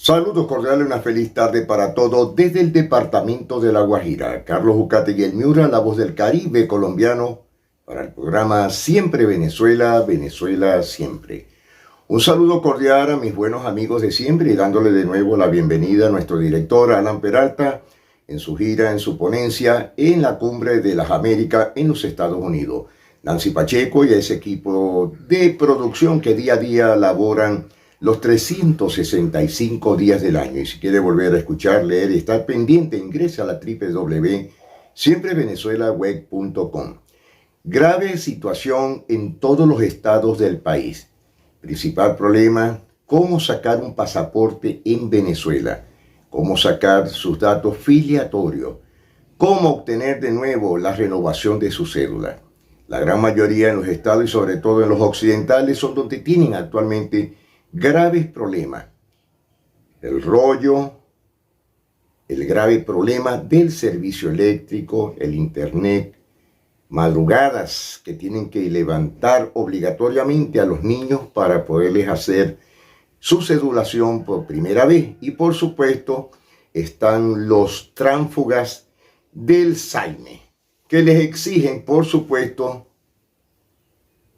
Saludos cordiales, una feliz tarde para todos desde el departamento de La Guajira. Carlos Ucategui El Miura, la voz del Caribe colombiano, para el programa Siempre Venezuela, Venezuela Siempre. Un saludo cordial a mis buenos amigos de siempre y dándole de nuevo la bienvenida a nuestro director Alan Peralta en su gira, en su ponencia en la Cumbre de las Américas en los Estados Unidos. Nancy Pacheco y a ese equipo de producción que día a día laboran los 365 días del año. Y si quiere volver a escuchar, leer y estar pendiente, ingrese a la www.siemprevenezuelaweb.com. Grave situación en todos los estados del país. Principal problema, cómo sacar un pasaporte en Venezuela, cómo sacar sus datos filiatorios, cómo obtener de nuevo la renovación de su cédula. La gran mayoría en los estados y sobre todo en los occidentales son donde tienen actualmente graves problemas. El rollo, el grave problema del servicio eléctrico, el internet, madrugadas que tienen que levantar obligatoriamente a los niños para poderles hacer su cedulación por primera vez. Y por supuesto están los tránsfugas del SAIME, que les exigen por supuesto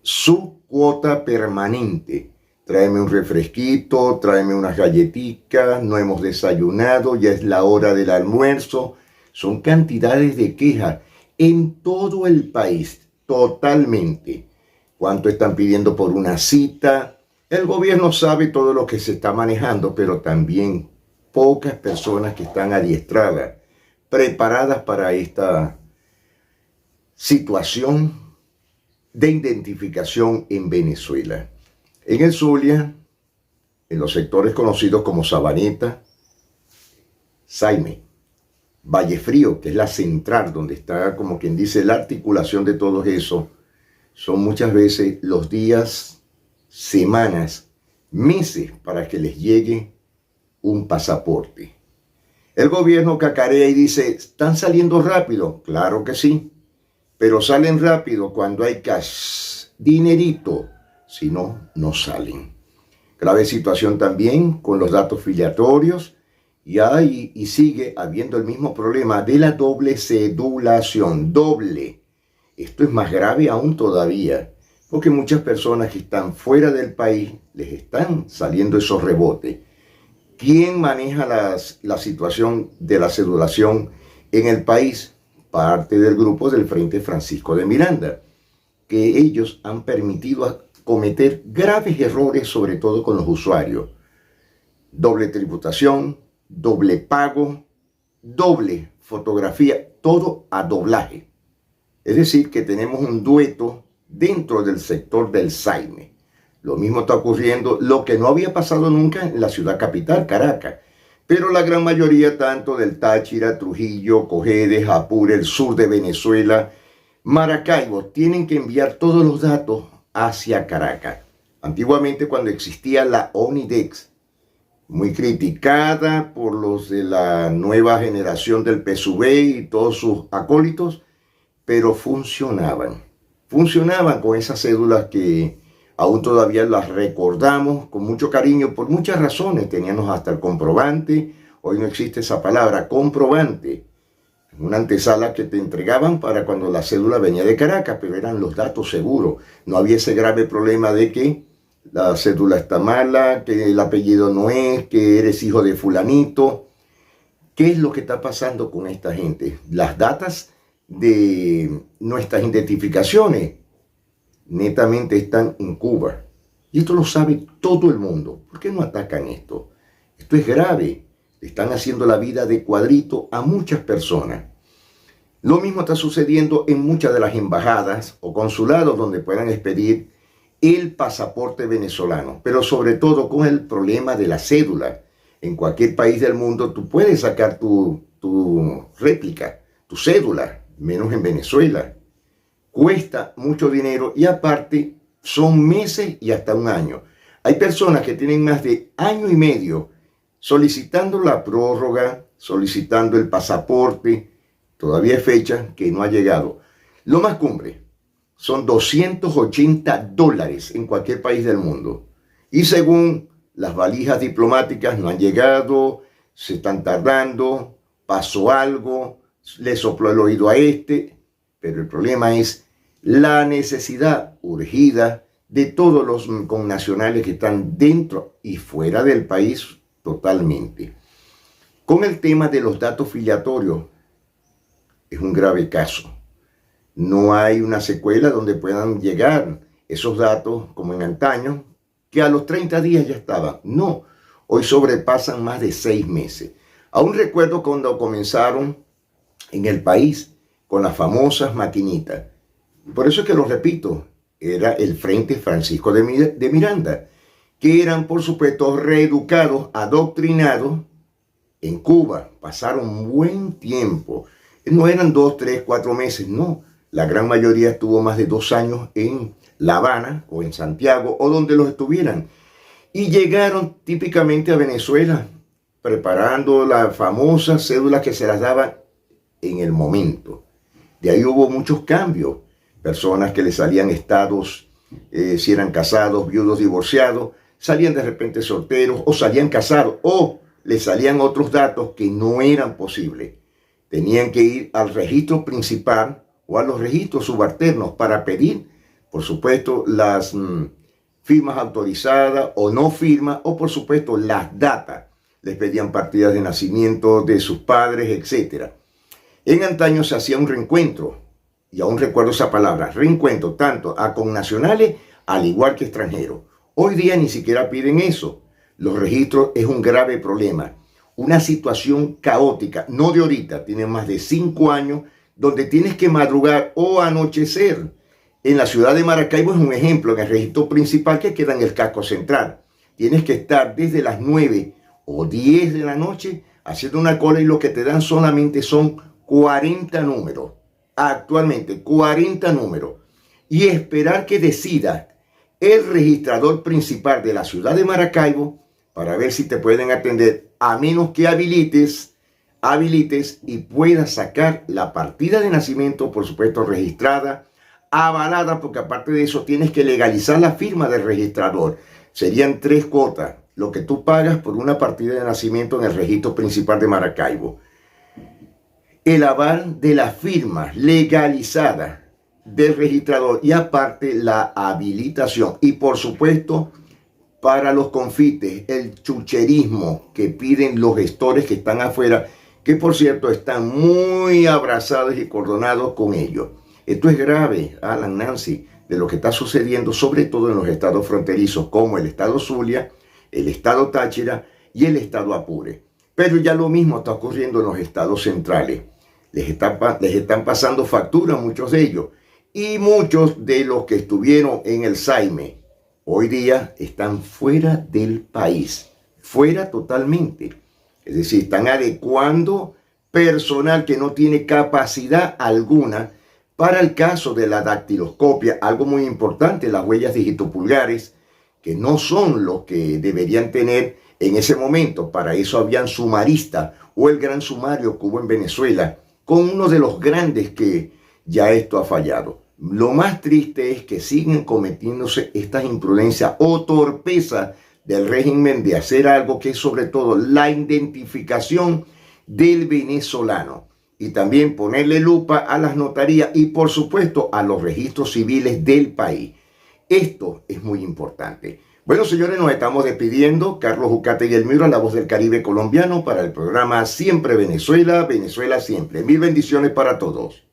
su cuota permanente. Tráeme un refresquito, tráeme unas galletitas, no hemos desayunado, ya es la hora del almuerzo. Son cantidades de quejas en todo el país, totalmente. ¿Cuánto están pidiendo por una cita? El gobierno sabe todo lo que se está manejando, pero también pocas personas que están adiestradas, preparadas para esta situación de identificación en Venezuela. En el Zulia, en los sectores conocidos como Sabaneta, SAIME, Vallefrío, que es la central, donde está, como quien dice, la articulación de todo eso, son muchas veces los días, semanas, meses para que les llegue un pasaporte. El gobierno cacarea y dice, ¿están saliendo rápido? Claro que sí, pero salen rápido cuando hay cash, dinerito. Si no, no salen. Grave situación también con los datos filiatorios y sigue habiendo el mismo problema de la doble cedulación. Doble. Esto es más grave aún todavía, porque muchas personas que están fuera del país les están saliendo esos rebotes. ¿Quién maneja la situación de la cedulación en el país? Parte del grupo del Frente Francisco de Miranda, que ellos han permitido cometer graves errores, sobre todo con los usuarios. Doble tributación, doble pago, doble fotografía, todo a doblaje. Es decir, que tenemos un dueto dentro del sector del SAIME. Lo mismo está ocurriendo, lo que no había pasado nunca en la ciudad capital, Caracas. Pero la gran mayoría, tanto del Táchira, Trujillo, Cojedes, Apure, el sur de Venezuela, Maracaibo, tienen que enviar todos los datos hacia Caracas. Antiguamente, cuando existía la ONIDEX, muy criticada por los de la nueva generación del PSUV y todos sus acólitos, pero funcionaban con esas cédulas que aún todavía las recordamos con mucho cariño por muchas razones. Teníamos hasta el comprobante, hoy no existe esa palabra, comprobante, una antesala que te entregaban para cuando la cédula venía de Caracas, pero eran los datos seguros. No había ese grave problema de que la cédula está mala, que el apellido no es, que eres hijo de fulanito. ¿Qué es lo que está pasando con esta gente? Las datas de nuestras identificaciones netamente están en Cuba. Y esto lo sabe todo el mundo. ¿Por qué no atacan esto? Esto es grave. Están haciendo la vida de cuadrito a muchas personas. Lo mismo está sucediendo en muchas de las embajadas o consulados donde puedan expedir el pasaporte venezolano, pero sobre todo con el problema de la cédula. En cualquier país del mundo tú puedes sacar tu réplica, tu cédula, menos en Venezuela. Cuesta mucho dinero y aparte son meses y hasta un año. Hay personas que tienen más de año y medio solicitando la prórroga, solicitando el pasaporte, todavía hay fecha que no ha llegado. Lo más cumbre son $280 en cualquier país del mundo. Y según las valijas diplomáticas no han llegado, se están tardando, pasó algo, le sopló el oído a este, pero el problema es la necesidad urgida de todos los connacionales que están dentro y fuera del país totalmente. Con el tema de los datos filiatorios, es un grave caso. No hay una secuela donde puedan llegar esos datos como en antaño, que a los 30 días ya estaban. No, hoy sobrepasan más de 6 meses. Aún recuerdo cuando comenzaron en el país con las famosas maquinitas. Por eso es que lo repito, era el Frente Francisco de Miranda, que eran, por supuesto, reeducados, adoctrinados en Cuba. Pasaron un buen tiempo. No eran 2, 3, 4 meses, no. La gran mayoría estuvo más de 2 años en La Habana o en Santiago o donde los estuvieran. Y llegaron típicamente a Venezuela preparando las famosas cédulas que se las daban en el momento. De ahí hubo muchos cambios. Personas que le salían estados, si eran casados, viudos, divorciados, salían de repente solteros o salían casados o les salían otros datos que no eran posibles. Tenían que ir al registro principal o a los registros subalternos para pedir, por supuesto, las firmas autorizadas o no firmas, o por supuesto las datas. Les pedían partidas de nacimiento de sus padres, etc. En antaño se hacía un reencuentro, y aún recuerdo esa palabra, reencuentro, tanto a connacionales al igual que extranjeros. Hoy día ni siquiera piden eso. Los registros es un grave problema. Una situación caótica, no de ahorita, tiene más de 5 años, donde tienes que madrugar o anochecer. En la ciudad de Maracaibo es un ejemplo, en el registro principal que queda en el casco central. Tienes que estar desde las 9 o 10 de la noche haciendo una cola y lo que te dan solamente son 40 números. Actualmente 40 números. Y esperar que decida el registrador principal de la ciudad de Maracaibo para ver si te pueden atender, a menos que habilites y puedas sacar la partida de nacimiento, por supuesto registrada, avalada, porque aparte de eso tienes que legalizar la firma del registrador. Serían 3 cuotas, lo que tú pagas por una partida de nacimiento en el registro principal de Maracaibo. El aval de la firma legalizada del registrador y aparte la habilitación. Y por supuesto, para los confites, el chucherismo que piden los gestores que están afuera, que por cierto están muy abrazados y cordonados con ellos. Esto es grave, Alan, Nancy, de lo que está sucediendo, sobre todo en los estados fronterizos, como el estado Zulia, el estado Táchira y el estado Apure. Pero ya lo mismo está ocurriendo en los estados centrales. Les están pasando factura a muchos de ellos. Y muchos de los que estuvieron en el SAIME, hoy día están fuera del país, fuera totalmente. Es decir, están adecuando personal que no tiene capacidad alguna para el caso de la dactiloscopia, algo muy importante, las huellas digitopulgares, que no son los que deberían tener en ese momento. Para eso habían sumaristas o el gran sumario que hubo en Venezuela, con uno de los grandes que ya esto ha fallado. Lo más triste es que siguen cometiéndose estas imprudencias o torpezas del régimen de hacer algo que es sobre todo la identificación del venezolano y también ponerle lupa a las notarías y por supuesto a los registros civiles del país. Esto es muy importante. Bueno, señores, nos estamos despidiendo. Carlos Ucate y Elmiro, la voz del Caribe colombiano, para el programa Siempre Venezuela, Venezuela Siempre. Mil bendiciones para todos.